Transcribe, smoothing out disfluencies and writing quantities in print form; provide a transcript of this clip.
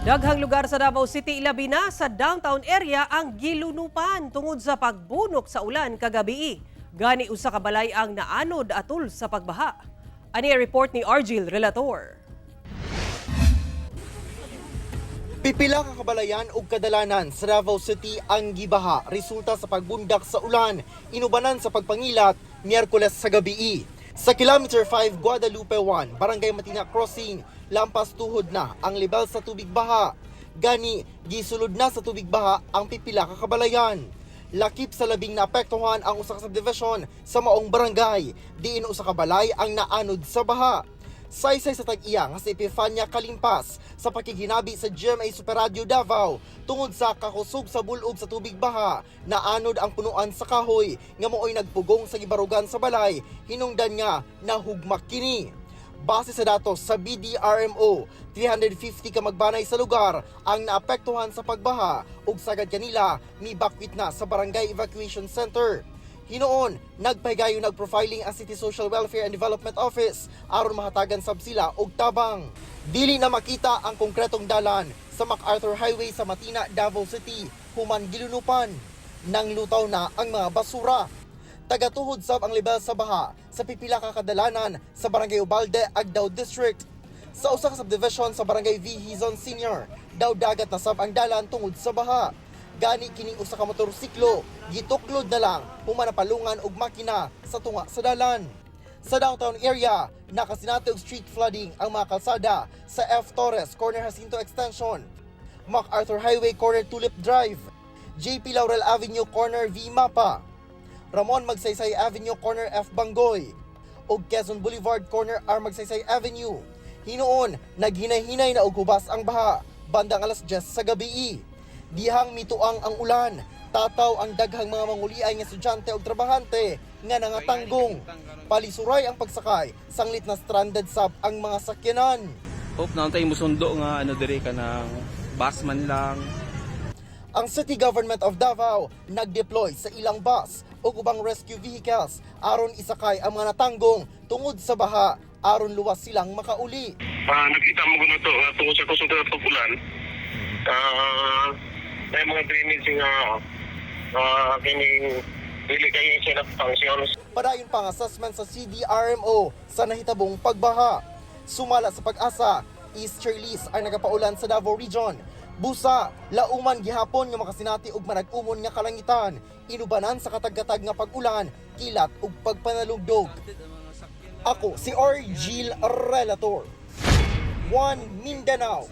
Daghang lugar sa Davao City ilabi na sa downtown area ang gilunupan tungod sa pagbunok sa ulan kagabi. Gani usa ka balay ang naanod atol sa pagbaha. Ani report ni Argil Relator. Pipila ka kabalayan ug kadalanan sa Davao City ang gibaha resulta sa pagbundak sa ulan inubanan sa pagpangilat Miyerkules sa gabi. Sa Kilometer 5 Guadalupe 1, Barangay Matina Crossing, lampas tuhod na ang level sa tubig baha. Gani, gisulod na sa tubig baha ang pipila ka kabalayan. Lakip sa labing naapektuhan ang usa ka subdivision sa maong barangay, diin usa ka balay ang naanod sa baha. Saysay sa tag-iya nga si Epifania Kalimpas sa pakiginabi sa GMA Super Radio Davao tungod sa kakusog sa bulog sa tubig baha, naanod ang punuan sa kahoy nga mooy nagpugong sa gibarugan sa balay, hinungdan nga nahugmak kini. Base sa datos sa BDRMO, 350 ka magbanay sa lugar ang naapektuhan sa pagbaha ug sagad kanila mibakwit na sa Barangay Evacuation Center. Hinoon, nagprofiling ang City Social Welfare and Development Office aron mahatagan sab sila og tabang. Dili na makita ang konkretong dalan sa MacArthur Highway sa Matina, Davao City, human gilunupan. Nanglutaw na ang mga basura. Tagatuhod sab ang level sa baha sa pipila ka kadalanan sa Barangay Ubalde, Agdao District. Sa usa ka subdivision sa Barangay V. Hizon Senior, daw dagat na sab ang dalan tungod sa baha. Gani kining usa ka motorsiklo gituklod na lang human napalungan og makina sa tunga sa dalan. Sa downtown area, nakasinati og street flooding ang mga kalsada sa F. Torres Corner Jacinto Extension, MacArthur Highway Corner Tulip Drive, JP Laurel Avenue Corner V. Mapa, Ramon Magsaysay Avenue Corner F. Bangoy, ug Quezon Boulevard Corner R. Magsaysay Avenue. Hinoon, naghinay-hinay na og hubas ang baha bandang alas 10 sa gabi. Dihang mituang ang ulan, tataw ang daghang mga manguliay nga estudyante o trabahante nga nangatanggong. Palisuray ang pagsakay, sanglit na stranded sab ang mga sakyanan. Hope na tayo musundo nga diri ka ng busman lang. Ang City Government of Davao nag-deploy sa ilang bus o ubang rescue vehicles aron isakay ang mga natanggong tungod sa baha aron luwas silang makauli. Nakita mo ko na ito tungkol sa kusog na pag-ulan. May mga drainage nga kining dili kayo siya function. Padayon pang assessment sa CDRMO sa nahitabong pagbaha. Sumala sa pag-asa, East Charlize ay nagapaulan sa Davao Region. Busa, lauman gihapon nga makasinati og manag-umon nga kalangitan, inubanan sa katag-katag nga pag-ulan, kilat ug pagpanalugdog. Ako si Argil Relator, One Mindanao.